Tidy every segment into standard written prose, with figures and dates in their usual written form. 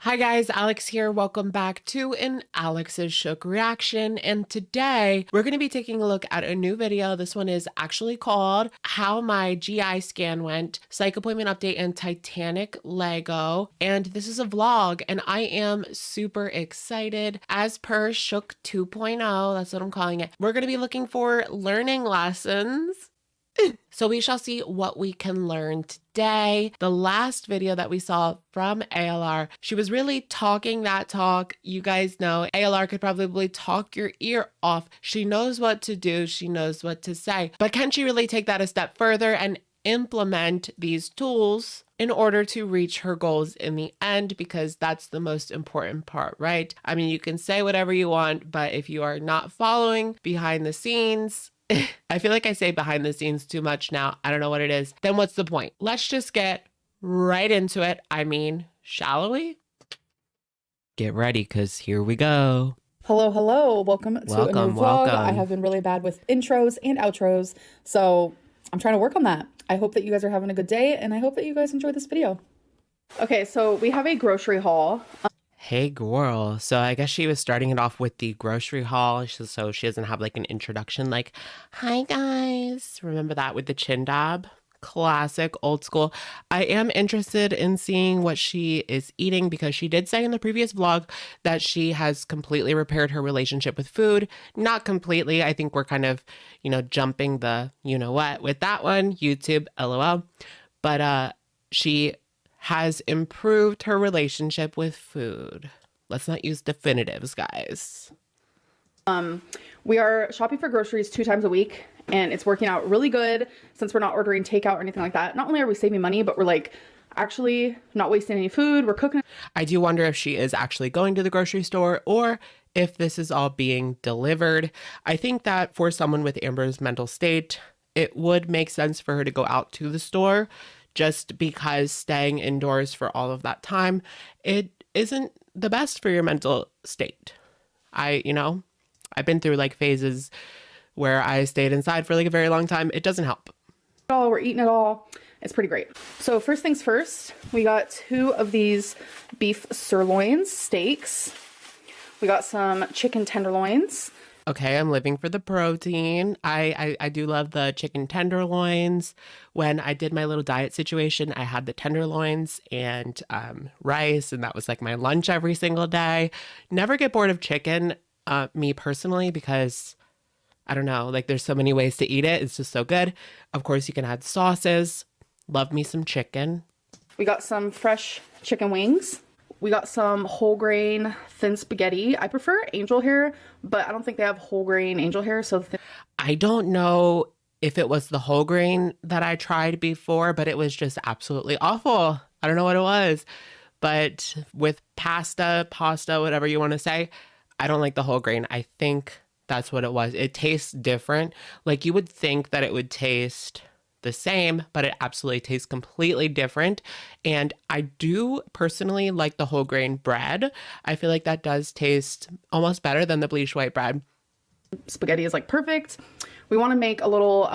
Hi guys, Alex here. Welcome back to an Alex's Shook reaction. And today we're going to be taking a look at a new video. This one is actually called How My GI Scan Went, Psych Appointment Update and Titanic Lego. And this is a vlog and I am super excited. As per Shook 2.0, that's what I'm calling it. We're going to be looking for learning lessons. So we shall see what we can learn today. The last video that we saw from ALR, she was really talking that talk. You guys know ALR could probably talk your ear off. She knows what to do. She knows what to say. But can she really take that a step further and implement these tools in order to reach her goals in the end? Because that's the most important part, right? I mean, you can say whatever you want, but if you are not following behind the scenes, I feel like I say behind the scenes too much now. I don't know what it is. Then what's the point? Let's just get right into it. I mean, shall we? Get ready, because here we go. Hello, hello. Welcome to a new vlog. I have been really bad with intros and outros, so I'm trying to work on that. I hope that you guys are having a good day, and I hope that you guys enjoy this video. Okay, so we have a grocery haul. Hey girl. So I guess she was starting it off with the grocery haul, so she doesn't have like an introduction like, hi guys. Remember that with the chin dab? Classic, old school. I am interested in seeing what she is eating because she did say in the previous vlog that she has completely repaired her relationship with food. Not completely. I think we're kind of, jumping the you-know-what with that one. YouTube, LOL. But she has improved her relationship with food. Let's not use definitives, guys. We are shopping for groceries 2 times a week, and it's working out really good since we're not ordering takeout or anything like that. Not only are we saving money, but we're like actually not wasting any food. We're cooking. I do wonder if she is actually going to the grocery store or if this is all being delivered. I think that for someone with Amber's mental state, it would make sense for her to go out to the store, just because staying indoors for all of that time, it isn't the best for your mental state. I've been through like phases where I stayed inside for like a very long time. It doesn't help. We're eating it all. It's pretty great. So first things first, we got 2 of these beef sirloin steaks. We got some chicken tenderloins. Okay, I'm living for the protein. I do love the chicken tenderloins. When I did my little diet situation, I had the tenderloins and rice, and that was like my lunch every single day. Never get bored of chicken, me personally, because I don't know, like there's so many ways to eat it. It's just so good. Of course, you can add sauces. Love me some chicken. We got some fresh chicken wings. We got some whole grain thin spaghetti. I prefer angel hair, but I don't think they have whole grain angel hair. So I don't know if it was the whole grain that I tried before, but it was just absolutely awful. I don't know what it was. But with pasta, whatever you want to say, I don't like the whole grain. I think that's what it was. It tastes different. Like you would think that it would taste the same, but it absolutely tastes completely different. And I do personally like the whole grain bread. I feel like that does taste almost better than the bleached white bread. Spaghetti is like perfect. We want to make a little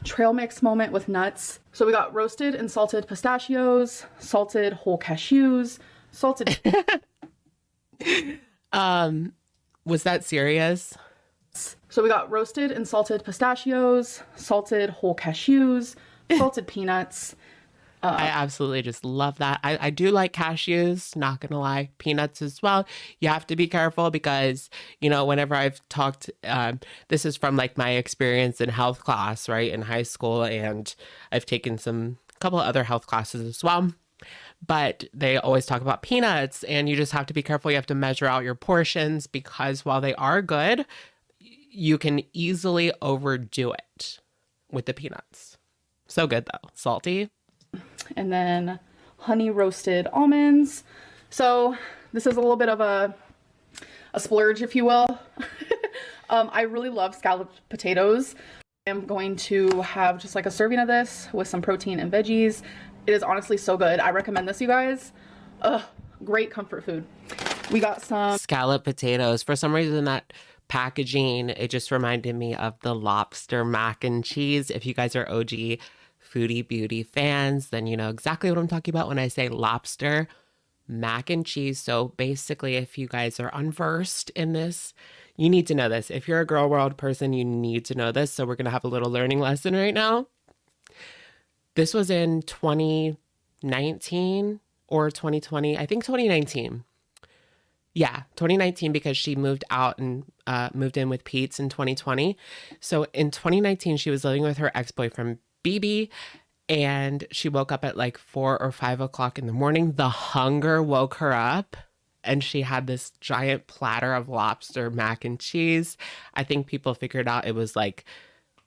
trail mix moment with nuts. So we got roasted and salted pistachios, salted whole cashews, salted. Was that serious? So we got roasted and salted pistachios, salted whole cashews, salted peanuts. I absolutely just love that. I do like cashews, not gonna lie, peanuts as well. You have to be careful because, whenever I've talked, this is from like my experience in health class, right, in high school, and I've taken a couple of other health classes as well. But they always talk about peanuts, and you just have to be careful. You have to measure out your portions because while they are good, you can easily overdo it with the peanuts. So good though, salty. And then honey roasted almonds. So this is a little bit of a splurge, if you will. I really love scalloped potatoes. I'm going to have just like a serving of this with some protein and veggies. It is honestly so good. I recommend this, you guys. Great comfort food. We got some scalloped potatoes. For some reason, that packaging, it just reminded me of the lobster mac and cheese. If you guys are OG Foodie Beauty fans, then you know exactly what I'm talking about when I say lobster mac and cheese. So basically, if you guys are unversed in this, you need to know this. If you're a girl world person, you need to know this. So we're going to have a little learning lesson right now. This was in 2019 or 2020. I think 2019. Yeah, 2019, because she moved out and moved in with Pete's in 2020. So in 2019, she was living with her ex-boyfriend, BB, and she woke up at like 4 or 5 o'clock in the morning. The hunger woke her up, and she had this giant platter of lobster mac and cheese. I think people figured out it was like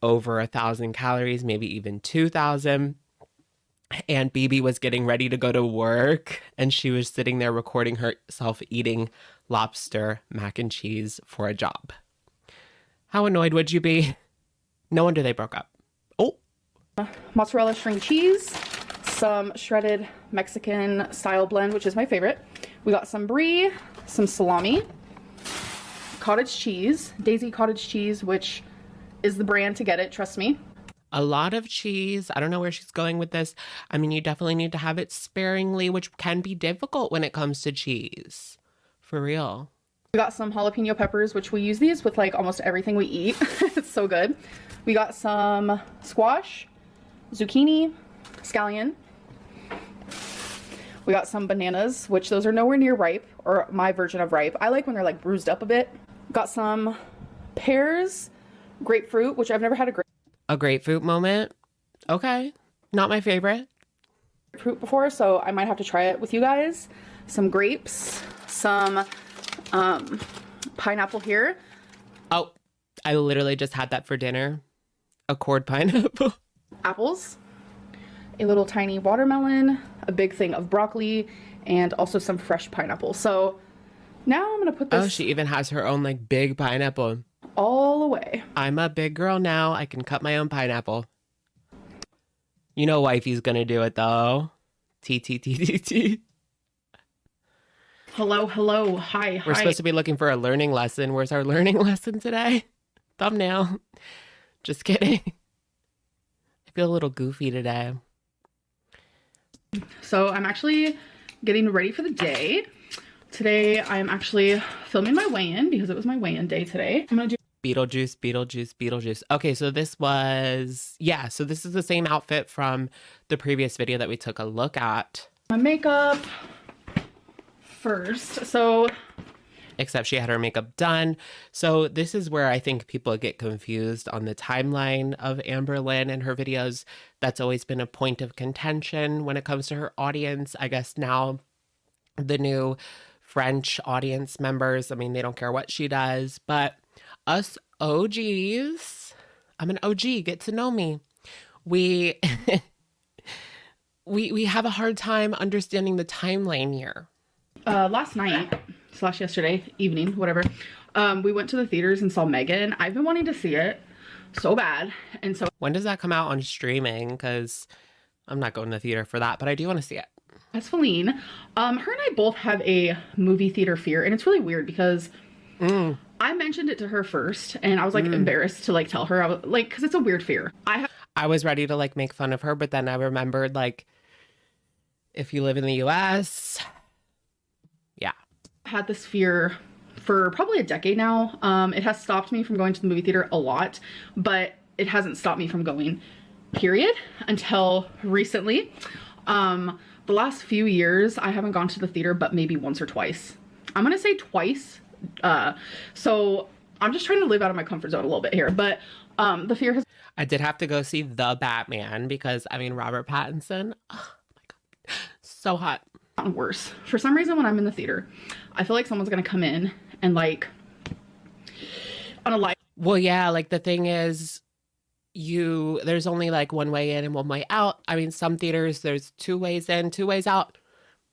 over 1,000 calories, maybe even 2,000. And BB was getting ready to go to work, and she was sitting there recording herself eating lobster mac and cheese for a job. How annoyed would you be? No wonder they broke up. Oh, mozzarella string cheese, some shredded Mexican style blend, which is my favorite. We got some brie, some salami, cottage cheese, Daisy cottage cheese, which is the brand to get it, trust me. a lot of cheese. I don't know where she's going with this. I mean, you definitely need to have it sparingly, which can be difficult when it comes to cheese. For real. We got some jalapeno peppers, which we use these with like almost everything we eat. It's so good. We got some squash, zucchini, scallion. We got some bananas, which those are nowhere near ripe, or my version of ripe. I like when they're like bruised up a bit. Got some pears, grapefruit, which I've never had A grapefruit moment? Okay. Not my favorite. grapefruit before, so I might have to try it with you guys. Some grapes, some pineapple here. Oh, I literally just had that for dinner. A cord pineapple. Apples, a little tiny watermelon, a big thing of broccoli, and also some fresh pineapple. So now I'm gonna put this. Oh, she even has her own like big pineapple. All away. I'm a big girl now. I can cut my own pineapple. You know wifey's gonna do it though. T. Hello, hello, hi, We're supposed to be looking for a learning lesson. Where's our learning lesson today? Thumbnail. Just kidding. I feel a little goofy today. So I'm actually getting ready for the day. Today I'm actually filming my weigh-in because it was my weigh-in day today. I'm gonna do Beetlejuice. Okay, so this was, yeah, so this is the same outfit from the previous video that we took a look at. my makeup first. So Except she had her makeup done. So this is where I think people get confused on the timeline of Amberlynn and her videos. That's always been a point of contention when it comes to her audience. I guess now the new French audience members, I mean, they don't care what she does, but us OGs, I'm an OG, get to know me. We we have a hard time understanding the timeline here. last night / yesterday evening, whatever, we went to the theaters and saw Megan. I've been wanting to see it so bad, and so When does that come out on streaming? Because I'm not going to the theater for that, but I do want to see it. that's Feline. Her and I both have a movie theater fear, and it's really weird because I mentioned it to her first, and I was like embarrassed to like tell her. I was like, because it's a weird fear. I was ready to like make fun of her, but then I remembered like, if you live in the US, yeah. had this fear for probably a decade now. It has stopped me from going to the movie theater a lot, but it hasn't stopped me from going, period, until recently. The last few years, I haven't gone to the theater, but maybe once or twice. I'm gonna say twice. So I'm just trying to live out of my comfort zone a little bit here, but the fear has. I did have to go see The Batman because, I mean, Robert Pattinson, oh my God, so hot. Gotten worse. For some reason, when I'm in the theater, I feel like someone's gonna come in and like on a light. Well, yeah, like the thing is, there's only like one way in and one way out. I mean, some theaters, there's 2 ways in, 2 ways out.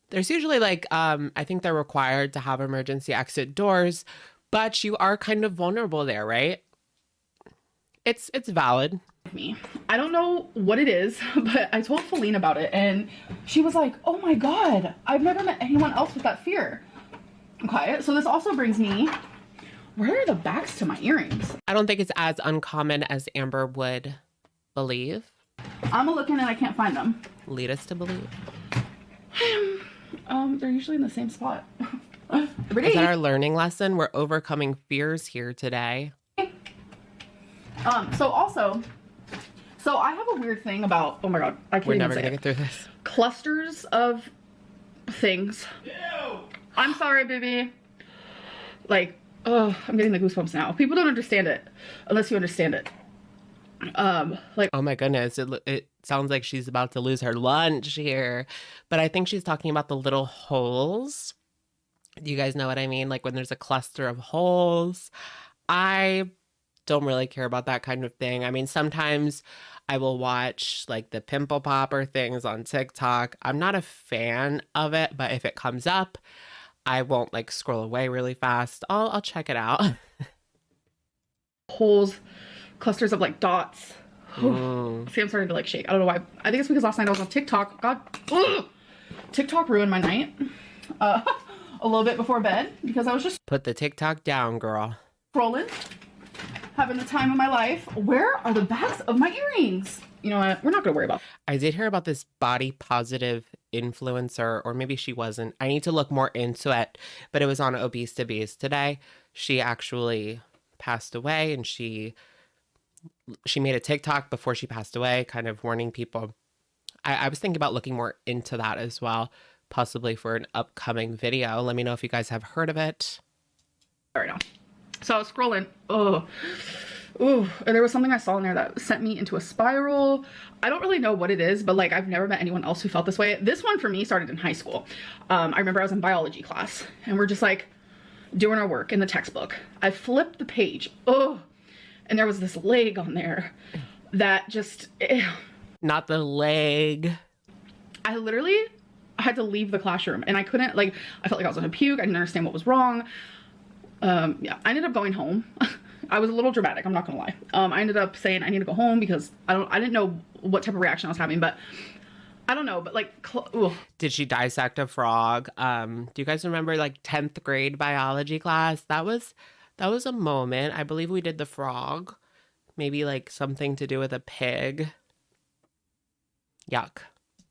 There's usually like, I think they're required to have emergency exit doors, but you are kind of vulnerable there, right? It's valid. Me. I don't know what it is, but I told Feline about it, and she was like, oh my God, I've never met anyone else with that fear. Okay, so this also brings me, where are the backs to my earrings? I don't think it's as uncommon as Amber would believe. I'm looking and I can't find them. Lead us to believe. They're usually in the same spot. Is that our learning lesson? We're overcoming fears here today. So also, so I have a weird thing about, oh my God, I can't We're even never say gonna it. get through this. Clusters of things. Ew. I'm sorry, baby. Like, oh, I'm getting the goosebumps now. People don't understand it unless you understand it. Like, oh my goodness, it sounds like she's about to lose her lunch here. But I think she's talking about the little holes. Do you guys know what I mean? Like when there's a cluster of holes. I don't really care about that kind of thing. I mean, sometimes I will watch like the pimple popper things on TikTok. I'm not a fan of it, but if it comes up, I won't like scroll away really fast. I'll check it out. holes, clusters of like dots. See, I'm starting to like shake. I don't know why. I think it's because last night I was on TikTok. God, ugh. TikTok ruined my night. A little bit before bed because I was just Put the TikTok down, girl. scrolling, having the time of my life. Where are the backs of my earrings? You know what? We're not gonna worry about. I did hear about this body positive influencer, or maybe she wasn't. I need to look more into it, but it was on Obese to Beast today. She actually passed away, and she made a TikTok before she passed away, kind of warning people. I was thinking about looking more into that as well, possibly for an upcoming video. Let me know if you guys have heard of it. Right now. So I was scrolling. Oh, ooh, and there was something I saw in there that sent me into a spiral. I don't really know what it is, but like I've never met anyone else who felt this way. This one for me started in high school. I remember I was in biology class and we're just like doing our work in the textbook. I flipped the page. Oh, and there was this leg on there that just, Not the leg. I literally had to leave the classroom and I couldn't, like, I felt like I was gonna puke. I didn't understand what was wrong. Yeah, I ended up going home. I was a little dramatic, I'm not gonna lie. I ended up saying I need to go home because I didn't know what type of reaction I was having, but I don't know, but like, Did she dissect a frog? Do you guys remember like 10th grade biology class? That was a moment. I believe we did the frog. Maybe like something to do with a pig. Yuck.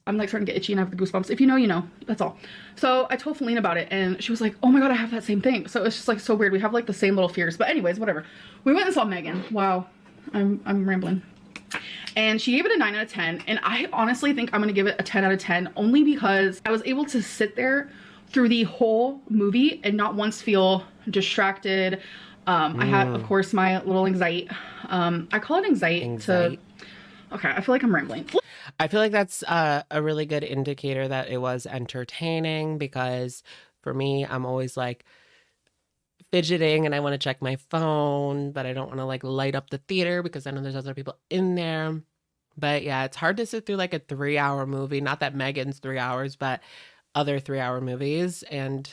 I'm like starting to get itchy and I have the goosebumps. If you know, you know. That's all. So I told Feline about it and she was like, oh my God, I have that same thing. So it's just like so weird. We have like the same little fears. But anyways, whatever. We went and saw Megan. Wow. I'm rambling. And she gave it a 9 out of 10. And I honestly think I'm going to give it a 10 out of 10 only because I was able to sit there through the whole movie and not once feel distracted. I had, of course, my little anxiety. I call it anxiety. Okay, I feel like I'm rambling. I feel like that's a really good indicator that it was entertaining because for me, I'm always like fidgeting and I want to check my phone, but I don't want to like light up the theater because I know there's other people in there. But yeah, it's hard to sit through like a 3-hour movie. Not that Megan's 3 hours, but other 3-hour movies and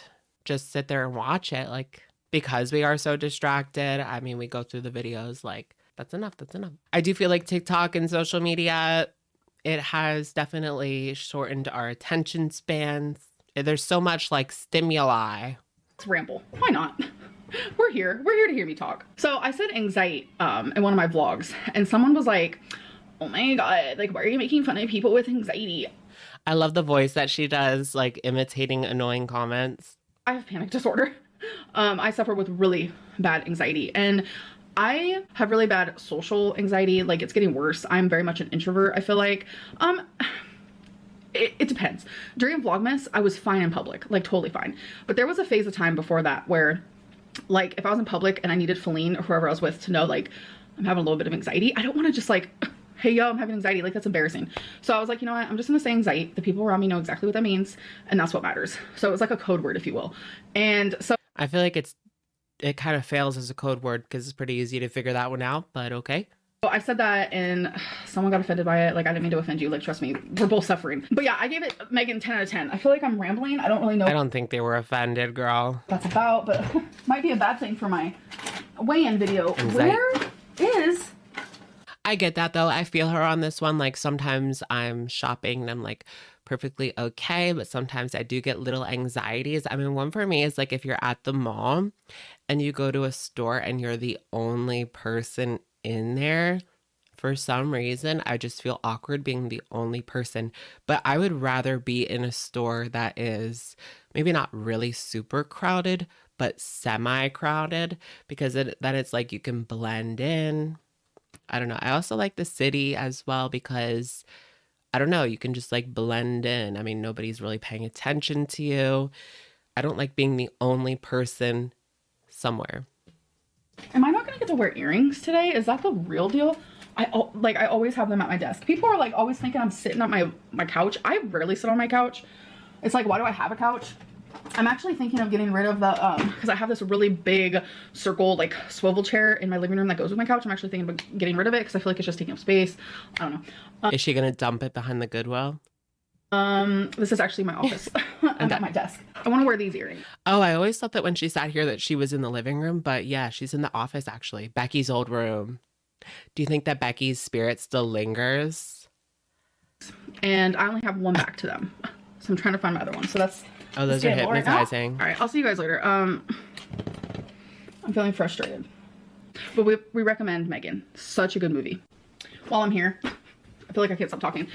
just sit there and watch it. Like, because we are so distracted. I mean, we go through the videos like, that's enough. That's enough. I do feel like TikTok and social media, it has definitely shortened our attention spans. There's so much like stimuli. Let's ramble. Why not? We're here. We're here to hear me talk. So I said anxiety in one of my vlogs and someone was like, oh my God, like, why are you making fun of people with anxiety? I love the voice that she does, like imitating annoying comments. I have panic disorder. I suffer with really bad anxiety and I have really bad social anxiety. Like it's getting worse. I'm very much an introvert, I feel like. It depends. During Vlogmas, I was fine in public, like totally fine. But there was a phase of time before that where like if I was in public and I needed Feline or whoever I was with to know like I'm having a little bit of anxiety, I don't want to just like, hey yo, I'm having anxiety. Like that's embarrassing. So I was like, you know what? I'm just gonna say anxiety. The people around me know exactly what that means and that's what matters. So it was like a code word, if you will. And so I feel like it kind of fails as a code word because it's pretty easy to figure that one out, but okay. I said that and someone got offended by it. Like, I didn't mean to offend you. Like, trust me, we're both suffering. But yeah, I gave it, Megan, 10 out of 10. I feel like I'm rambling. I don't really know I don't think they were offended, girl. what that's about, but might be a bad thing for my weigh-in video. Anxiety. Where is... I get that though. I feel her on this one. Like sometimes I'm shopping and I'm like perfectly okay, but sometimes I do get little anxieties. I mean, one for me is like if you're at the mall and you go to a store and you're the only person in there, For some reason, I just feel awkward being the only person. But I would rather be in a store that is maybe not really super crowded, but semi-crowded because then it's like you can blend in. I don't know. I also like the city as well because I don't know, you can just like blend in. I mean, nobody's really paying attention to you. I don't like being the only person somewhere. Am I not gonna get to wear earrings today? Is that the real deal? I always have them at my desk. People are like always thinking I'm sitting at my couch. I rarely sit on my couch. It's like, why do I have a couch? I'm actually thinking of getting rid of the because I have this really big circle like swivel chair in my living room that goes with my couch. I'm actually thinking about getting rid of it because I feel like it's just taking up space. I don't know. Is she gonna dump it behind the Goodwill? This is actually my office. I'm at my desk. I want to wear these earrings. Oh, I always thought that when she sat here that she was in the living room, but yeah, she's in the office actually. Becky's old room. Do you think that Becky's spirit still lingers? And I only have one back to them. So I'm trying to find my other one. So that's Oh, those are hypnotizing. All right, I'll see you guys later. I'm feeling frustrated. But we recommend Megan. Such a good movie. While I'm here, I feel like I can't stop talking.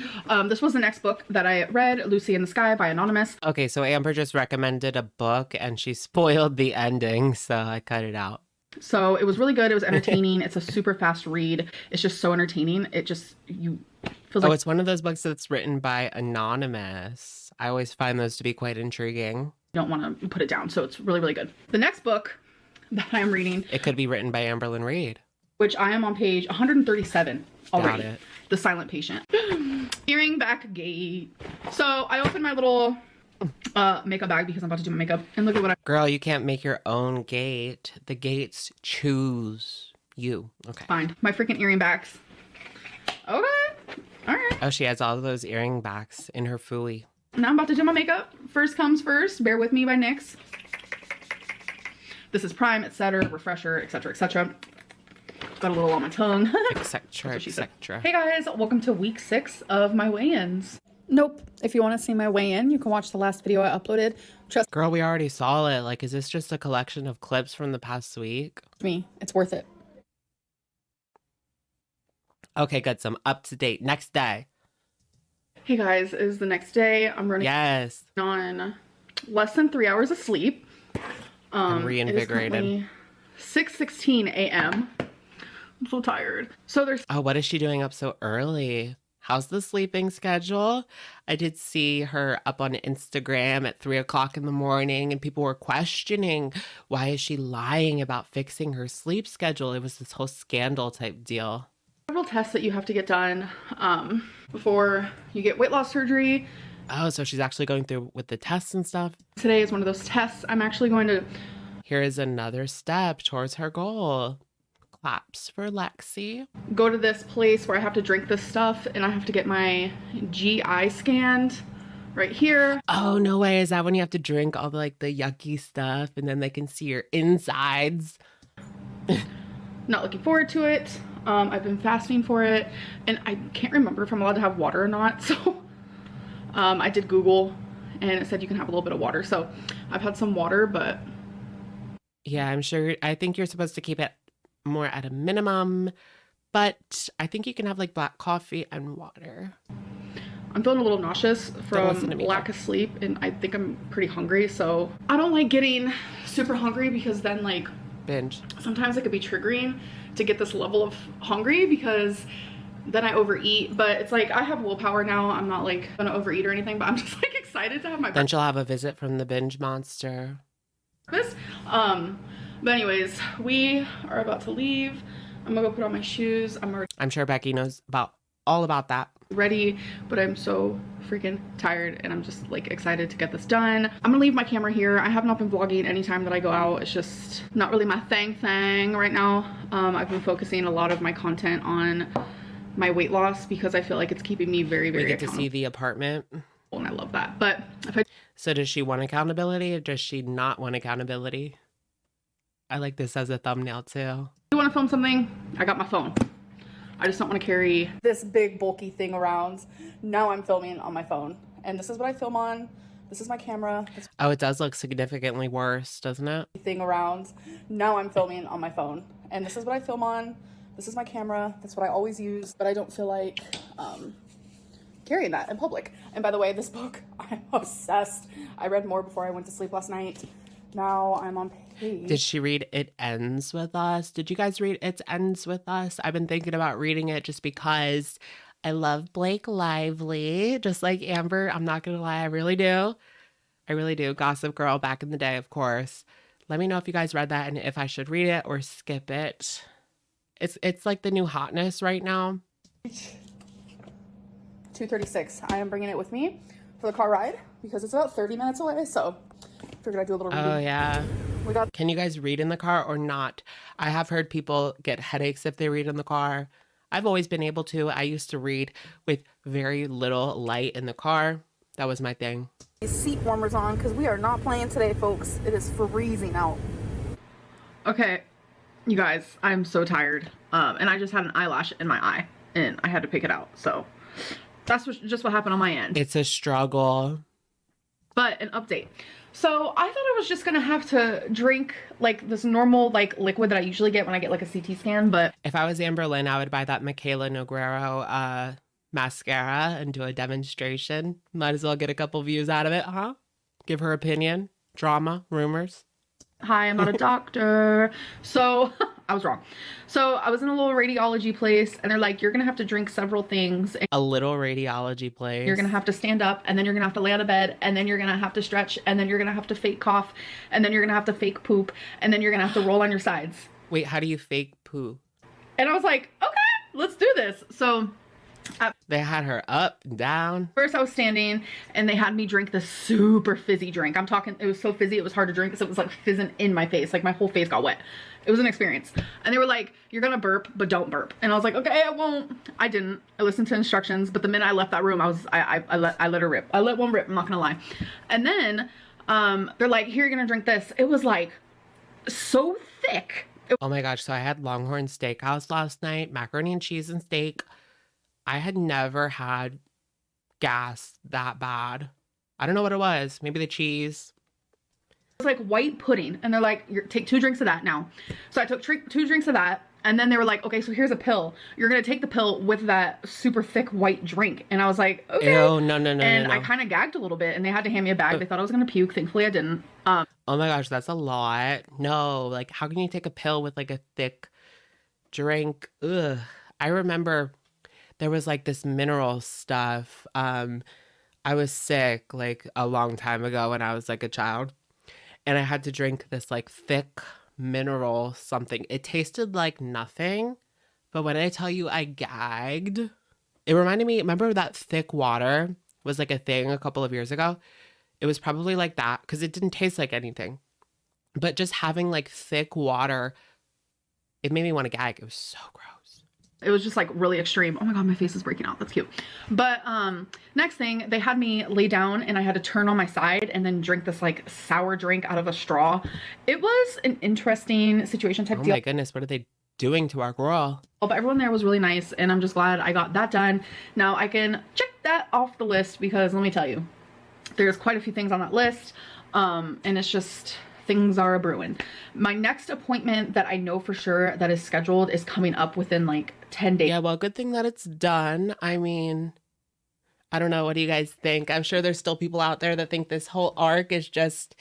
This was the next book that I read, Lucy in the Sky by Anonymous. Okay, so Amber just recommended a book and she spoiled the ending, so I cut it out. So it was really good. It was entertaining. It's a super fast read. It's just so entertaining. It just, feels like... Oh, it's one of those books that's written by Anonymous. I always find those to be quite intriguing. You don't want to put it down. So it's really, really good. The next book that I'm reading... It could be written by Amberlynn Reid. Which I am on page 137 already. Got it. The Silent Patient. Earring back gate. So I opened my little makeup bag because I'm about to do my makeup. And look at what I... Girl, you can't make your own gate. The gates choose you. Okay. Find my freaking earring bags. Okay. All right. Oh, she has all of those earring backs in her fooey. Now I'm about to do my makeup. First comes first. Bear with me by NYX. This is Prime, etc., Refresher, etc., etc. Got a little on my tongue. Etc., etc. Hey guys, welcome to week 6 of my weigh-ins. Nope. If you want to see my weigh-in, you can watch the last video I uploaded. Trust Girl, we already saw it. Like, is this just a collection of clips from the past week? me, it's worth it. Okay, good. Some up to date. Next day. Hey guys, it is the next day. I'm running Yes. on less than 3 hours of sleep. I'm reinvigorated. 6:16 a.m. I'm so tired. So there's... Oh, what is she doing up so early? How's the sleeping schedule? I did see her up on Instagram at 3 o'clock in the morning and people were questioning why is she lying about fixing her sleep schedule? It was this whole scandal type deal. several tests that you have to get done before you get weight loss surgery. Oh, so she's actually going through with the tests and stuff. Today is one of those tests. I'm actually going to... Here is another step towards her goal. Claps for Lexi. Go to this place where I have to drink this stuff and I have to get my GI scanned right here. Oh, no way. Is that when you have to drink all the, like, the yucky stuff and then they can see your insides? Not looking forward to it. I've been fasting for it and I can't remember if I'm allowed to have water or not. So I did Google and it said you can have a little bit of water. So I've had some water, but... Yeah, I'm sure. I think you're supposed to keep it more at a minimum, but I think you can have like black coffee and water. I'm feeling a little nauseous from lack of sleep and I think I'm pretty hungry. So I don't like getting super hungry because then like binge. Sometimes it could be triggering to get this level of hungry because then I overeat, but it's like I have willpower now. I'm not like gonna overeat or anything, but I'm just like excited to have my Then she'll have a visit from the binge monster. breakfast. But anyways, we are about to leave. I'm gonna go put on my shoes. I'm sure Becky knows all about that. Ready, but I'm so freaking tired and I'm just like excited to get this done. I'm gonna leave my camera here. I have not been vlogging anytime that I go out. It's just not really my thing right now. I've been focusing a lot of my content on my weight loss because I feel like it's keeping me very, very We get to see the apartment. and I love that. But if I... So does she want accountability or does she not want accountability? I like this as a thumbnail too. do want to film something, I got my phone. I just don't want to carry This big bulky thing around. Now I'm filming on my phone. And this is what I film on. This is my camera. This Oh, it does look significantly worse, doesn't it? thing around. Now I'm filming on my phone. And this is what I film on. This is my camera. That's what I always use, but I don't feel like carrying that in public. And by the way, this book, I'm obsessed. I read more before I went to sleep last night. Now I'm on page. Did she read It Ends With Us? Did you guys read It Ends With Us? I've been thinking about reading it just because I love Blake Lively, just like Amber. I'm not going to lie, I really do. I really do. Gossip Girl back in the day, of course. Let me know if you guys read that and if I should read it or skip it. It's like the new hotness right now. 2:36. I am bringing it with me for the car ride because it's about 30 minutes away, so figured I'd do a little reading. Oh, yeah. We got Can you guys read in the car or not? I have heard people get headaches if they read in the car. I've always been able to. I used to read with very little light in the car. That was my thing. these seat warmers on because we are not playing today, folks. It is freezing out. Okay, you guys, I'm so tired. And I just had an eyelash in my eye and I had to pick it out. So that's just what happened on my end. It's a struggle. But an update. So I thought I was just gonna have to drink like this normal like liquid that I usually get when I get like a CT scan, but If I was Amberlynn, I would buy that Michaela Noguero mascara and do a demonstration. Might as well get a couple views out of it, huh? Give her opinion, drama, rumors. hi, I'm not a doctor. So I was wrong. So I was in a little radiology place and they're like, you're gonna have to drink several things. A little radiology place. You're gonna have to stand up and then you're gonna have to lay on a bed and then you're gonna have to stretch and then you're gonna have to fake cough and then you're gonna have to fake poop and then you're gonna have to roll on your sides. Wait, how do you fake poo? And I was like, okay, let's do this. So They had her up, down. first I was standing and they had me drink this super fizzy drink. I'm talking, it was so fizzy, it was hard to drink because it was like fizzing in my face. Like my whole face got wet. It was an experience. And they were like, you're gonna burp, but don't burp. And I was like, okay, I won't. I didn't. I listened to instructions, but the minute I left that room, I let her rip. I let one rip, I'm not gonna lie. And then they're like, here, you're gonna drink this. It was like so thick. Oh my gosh, so I had Longhorn Steakhouse last night, macaroni and cheese and steak. I had never had gas that bad. I don't know what it was. Maybe the cheese. It was like white pudding. And they're like, take 2 drinks of that now. So I took 2 drinks of that. And then they were like, okay, so here's a pill. You're going to take the pill with that super thick white drink. And I was like, okay. Ew, no. And I kind of gagged a little bit and they had to hand me a bag. They thought I was going to puke. Thankfully I didn't. Oh my gosh, that's a lot. No, like how can you take a pill with like a thick drink? Ugh. I remember there was like this mineral stuff. I was sick like a long time ago when I was like a child. And I had to drink this like thick mineral something. It tasted like nothing. But when I tell you I gagged, it reminded me, remember that thick water was like a thing a couple of years ago? It was probably like that because it didn't taste like anything. But just having like thick water, it made me want to gag. It was so gross. It was just like really extreme. Oh my God, my face is breaking out. That's cute. But next thing, they had me lay down and I had to turn on my side and then drink this like sour drink out of a straw. It was an interesting situation type Oh deal. my goodness, what are they doing to our girl? But everyone there was really nice and I'm just glad I got that done. Now I can check that off the list because let me tell you, there's quite a few things on that list. And it's just, things are a brewing. My next appointment that I know for sure that is scheduled is coming up within like 10 days. Yeah, well, good thing that it's done. I mean, I don't know. What do you guys think? I'm sure there's still people out there that think this whole arc is just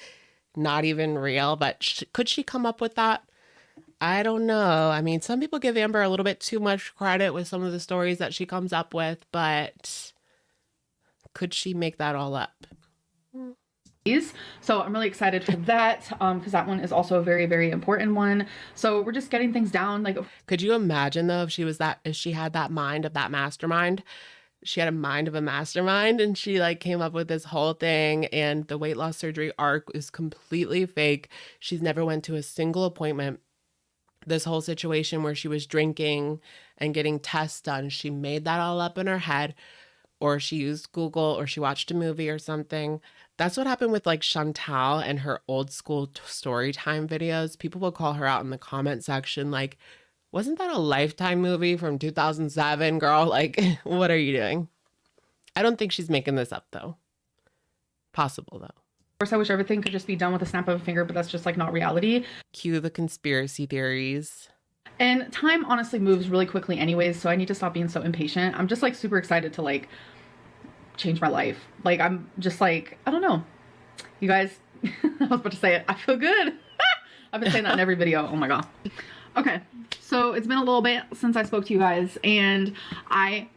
not even real, but could she come up with that? I don't know. I mean, some people give Amber a little bit too much credit with some of the stories that she comes up with, but could she make that all up? So I'm really excited for that because that one is also a very, very important one. So we're just getting things down. Like, Could you imagine though if she had that mind of that mastermind? She had a mind of a mastermind and she like came up with this whole thing, and the weight loss surgery arc is completely fake. She's never went to a single appointment. This whole situation where she was drinking and getting tests done, she made that all up in her head, or she used Google, or she watched a movie or something. That's what happened with like Chantal and her old school story time videos. People will call her out in the comment section like, wasn't that a Lifetime movie from 2007, girl? Like, what are you doing? I don't think she's making this up though. Possible though. of course, I wish everything could just be done with a snap of a finger, but that's just like not reality. Cue the conspiracy theories. And time honestly moves really quickly anyways, so I need to stop being so impatient. I'm just like super excited to like change my life. Like I'm just like, I don't know. You guys, I was about to say it. I feel good. I've been saying that in every video. Oh my God. Okay. So it's been a little bit since I spoke to you guys, and I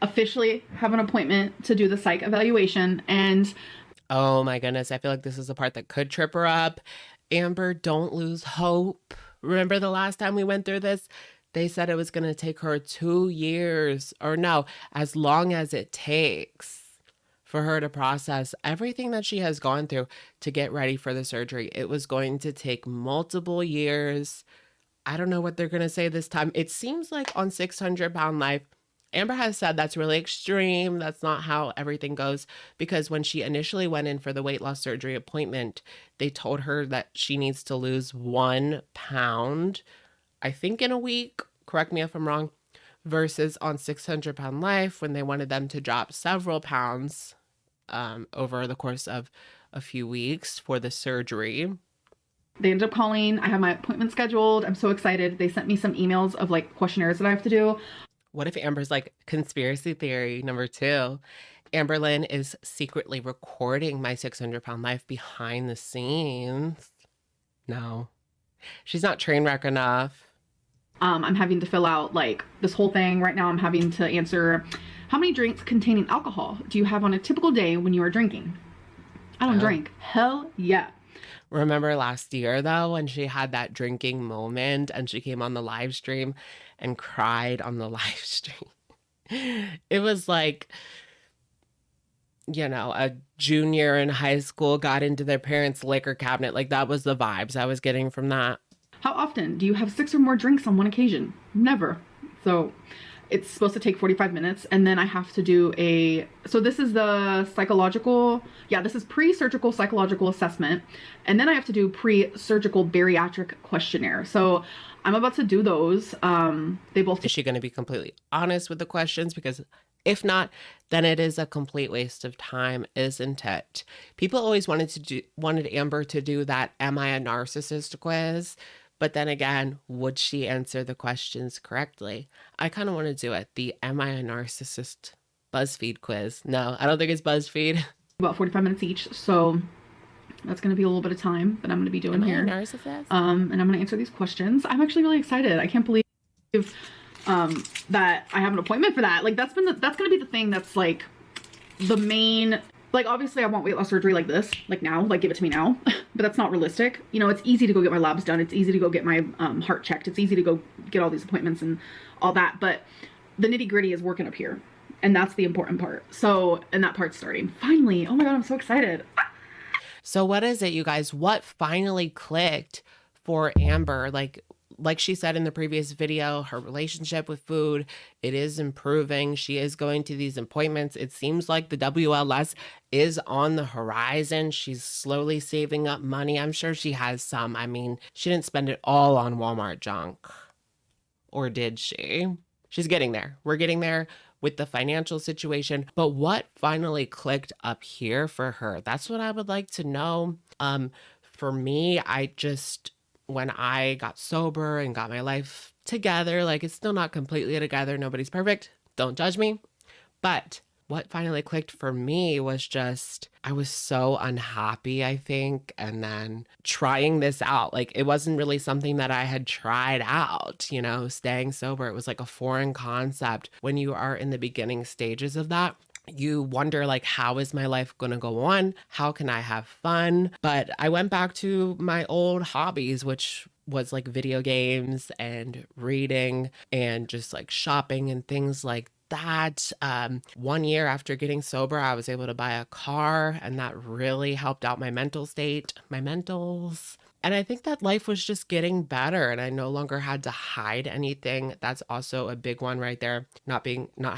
officially have an appointment to do the psych evaluation. And Oh my goodness, I feel like this is the part that could trip her up. Amber, don't lose hope. Remember the last time we went through this? They said it was going to take her 2 years, or no, as long as it takes for her to process everything that she has gone through to get ready for the surgery. It was going to take multiple years. I don't know what they're going to say this time. It seems like on 600-Pound Life, Amber has said that's really extreme. That's not how everything goes. Because when she initially went in for the weight loss surgery appointment, they told her that she needs to lose 1 pound, I think in a week. Correct me if I'm wrong. Versus on 600-Pound Life, when they wanted them to drop several pounds over the course of a few weeks for the surgery. they ended up calling. I have my appointment scheduled. I'm so excited. They sent me some emails of like questionnaires that I have to do. What if Amber's like conspiracy theory number 2? Amberlynn is secretly recording my 600-Pound Life behind the scenes. No, she's not train wreck enough. I'm having to fill out like this whole thing right now. I'm having to answer how many drinks containing alcohol do you have on a typical day when you are drinking? I don't drink. Hell yeah. Remember last year, though, when she had that drinking moment and she came on the live stream and cried on the live stream? It was like, a junior in high school got into their parents' liquor cabinet. Like, that was the vibes I was getting from that. How often do you have 6 or more drinks on one occasion? Never. So it's supposed to take 45 minutes, and then I have to do so this is the psychological, this is pre-surgical psychological assessment, and then I have to do pre-surgical bariatric questionnaire. So I'm about to do those. They both. Is she going to be completely honest with the questions? Because if not, then it is a complete waste of time, isn't it? People always wanted Amber to do that "Am I a narcissist?" quiz. But then again, would she answer the questions correctly? I kind of want to do it. The "Am I a Narcissist?" BuzzFeed quiz. No, I don't think it's BuzzFeed. About 45 minutes each. So that's going to be a little bit of time that I'm going to be doing here. Am I a narcissist? And I'm going to answer these questions. I'm actually really excited. I can't believe that I have an appointment for that. Like that's going to be the thing that's like the main. Like, obviously, I want weight loss surgery like this, like now, like give it to me now, but that's not realistic. It's easy to go get my labs done. It's easy to go get my heart checked. It's easy to go get all these appointments and all that. But the nitty gritty is working up here. And that's the important part. So, and that part's starting. Finally. Oh my God, I'm so excited. So what is it, you guys? What finally clicked for Amber? Like she said in the previous video, her relationship with food, it is improving. She is going to these appointments. It seems like the WLS is on the horizon. She's slowly saving up money. I'm sure she has some. I mean, she didn't spend it all on Walmart junk. Or did she? She's getting there. We're getting there with the financial situation. But what finally clicked up here for her? That's what I would like to know. For me, when I got sober and got my life together, like it's still not completely together. Nobody's perfect. Don't judge me. But what finally clicked for me was just, I was so unhappy, I think. And then trying this out, like it wasn't really something that I had tried out, staying sober. It was like a foreign concept. When you are in the beginning stages of that, you wonder like, how is my life going to go on? How can I have fun? But I went back to my old hobbies, which was like video games and reading and just like shopping and things like that. 1 year after getting sober, I was able to buy a car, and that really helped out my mental state, my mentals. And I think that life was just getting better, and I no longer had to hide anything. That's also a big one right there. Not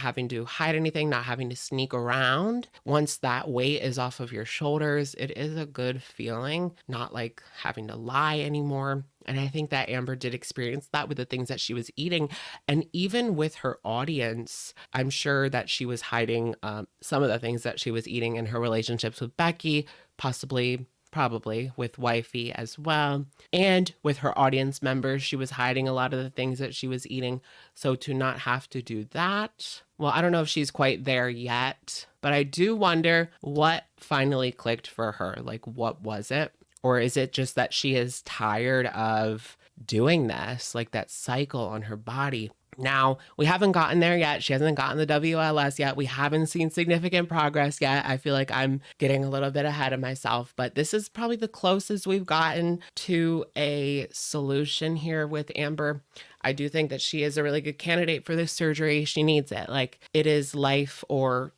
having to hide anything, not having to sneak around. Once that weight is off of your shoulders, it is a good feeling, not like having to lie anymore. And I think that Amber did experience that with the things that she was eating. And even with her audience, I'm sure that she was hiding some of the things that she was eating in her relationships with Becky, possibly probably with wifey as well. And with her audience members, she was hiding a lot of the things that she was eating. So to not have to do that, well, I don't know if she's quite there yet, but I do wonder what finally clicked for her. Like, what was it? Or is it just that she is tired of doing this, like that cycle on her body? Now, we haven't gotten there yet. She hasn't gotten the WLS yet. We haven't seen significant progress yet. I feel like I'm getting a little bit ahead of myself, but this is probably the closest we've gotten to a solution here with Amber. I do think that she is a really good candidate for this surgery. She needs it. Like, it is life or,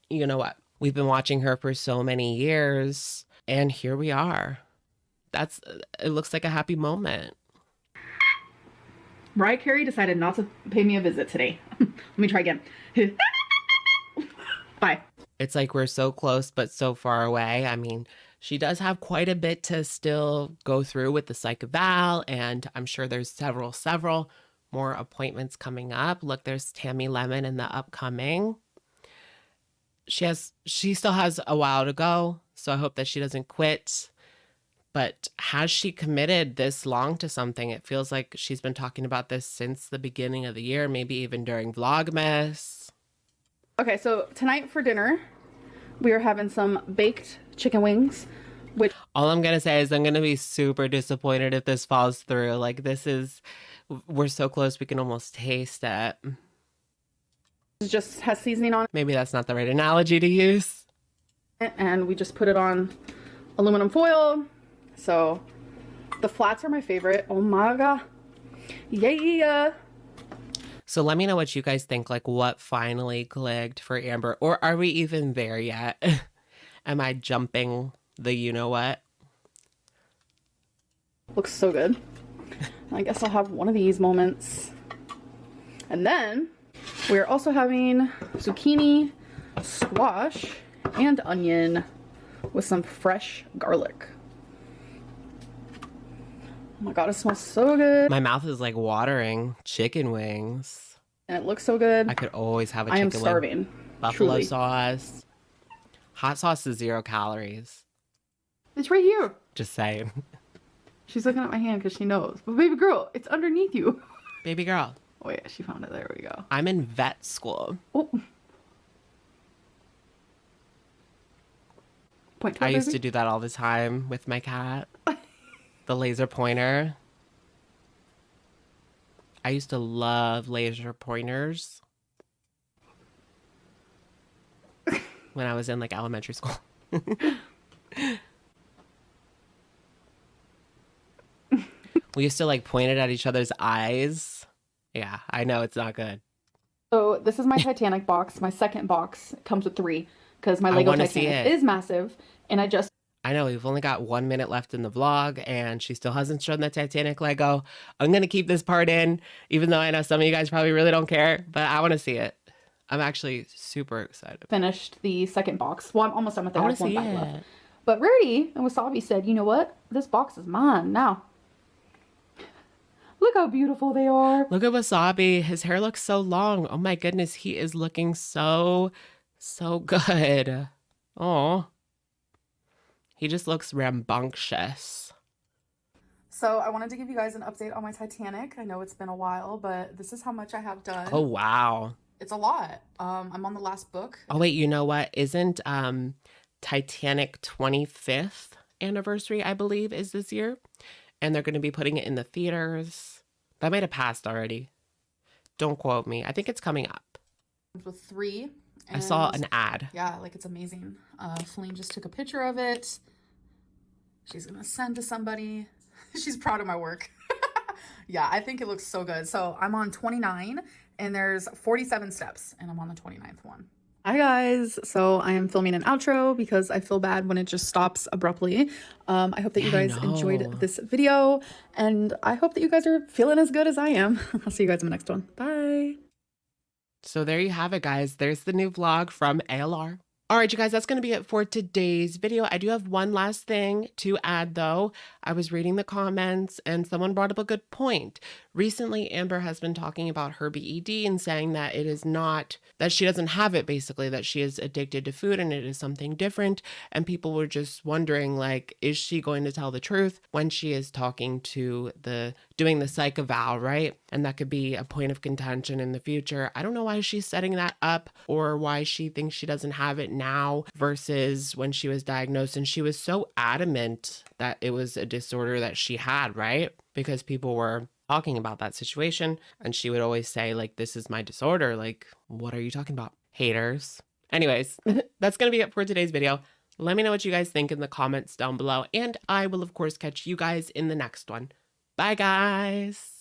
you know what? We've been watching her for so many years, and here we are. It looks like a happy moment. Mariah Carey decided not to pay me a visit today. Let me try again. Bye. It's like we're so close, but so far away. I mean, she does have quite a bit to still go through with the psych eval, and I'm sure there's several more appointments coming up. Look, there's Tammy Lemon in the upcoming. She still has a while to go, so I hope that she doesn't quit. But has she committed this long to something? It feels like she's been talking about this since the beginning of the year, maybe even during Vlogmas. Okay, so tonight for dinner, we are having some baked chicken wings, which... All I'm going to say is I'm going to be super disappointed if this falls through. Like, we're so close we can almost taste it. just has seasoning on it. Maybe that's not the right analogy to use. And we just put it on aluminum foil. So the flats are my favorite. Oh my god. Yeah. So let me know what you guys think, like what finally clicked for Amber, or are we even there yet? Am I jumping the you know what? Looks so good. I guess I'll have one of these moments. And then we're also having zucchini, squash, and onion with some fresh garlic. Oh my god, it smells so good. My mouth is like watering. Chicken wings. And it looks so good. I could always have a I chicken am wing. starving. Buffalo Truly. sauce. Hot sauce is 0 calories. It's right here. Just saying. She's looking at my hand because she knows. But baby girl, it's underneath you. Baby girl. Oh yeah, she found it. There we go. I'm in vet school. Oh. Point to it, I used baby. to do that all the time with my cat. The laser pointer. I used to love laser pointers when I was in like elementary school. We used to like point it at each other's eyes. Yeah, I know it's not good. So this is my Titanic box. My second box. It comes with 3 because my Lego wanna see Titanic it. is massive. And I know we've only got 1 minute left in the vlog and she still hasn't shown the Titanic Lego. I'm going to keep this part in, even though I know some of you guys probably really don't care, but I want to see it. I'm actually super excited. finished the second box. Well, I'm almost done with it. I I want have to one see back it. left. But Rarity and Wasabi said, you know what? This box is mine now. Look how beautiful they are. Look at Wasabi. His hair looks so long. Oh my goodness. He is looking so good. Oh, he just looks rambunctious. So I wanted to give you guys an update on my Titanic. I know it's been a while, but this is how much I have done. Oh, wow. It's a lot. I'm on the last book. Oh, wait, you know what? Isn't Titanic 25th anniversary, I believe, is this year? And they're going to be putting it in the theaters. That might have passed already. Don't quote me. I think it's coming up. With 3. I saw and an ad. yeah, like it's amazing. Feline just took a picture of it. She's gonna send to somebody. She's proud of my work. Yeah, I think it looks so good. So I'm on 29 and there's 47 steps and I'm on the 29th one. Hi guys, so I am filming an outro because I feel bad when it just stops abruptly. I hope that you Yeah, I guys know. enjoyed this video and I hope that you guys are feeling as good as I am. I'll see you guys in the next one. Bye. So there you have it, guys. There's the new vlog from ALR. All right, you guys, that's going to be it for today's video. I do have one last thing to add, though. I was reading the comments and someone brought up a good point. Recently, Amber has been talking about her BED and saying that it is not, that she doesn't have it, basically, that she is addicted to food and it is something different. And people were just wondering, like, is she going to tell the truth when she is talking to doing the psych eval, right? And that could be a point of contention in the future. I don't know why she's setting that up or why she thinks she doesn't have it now versus when she was diagnosed. And she was so adamant that it was a disorder that she had, right? Because people were talking about that situation and she would always say, like, this is my disorder. Like, what are you talking about? Haters. Anyways, that's going to be it for today's video. Let me know what you guys think in the comments down below. And I will, of course, catch you guys in the next one. Bye, guys.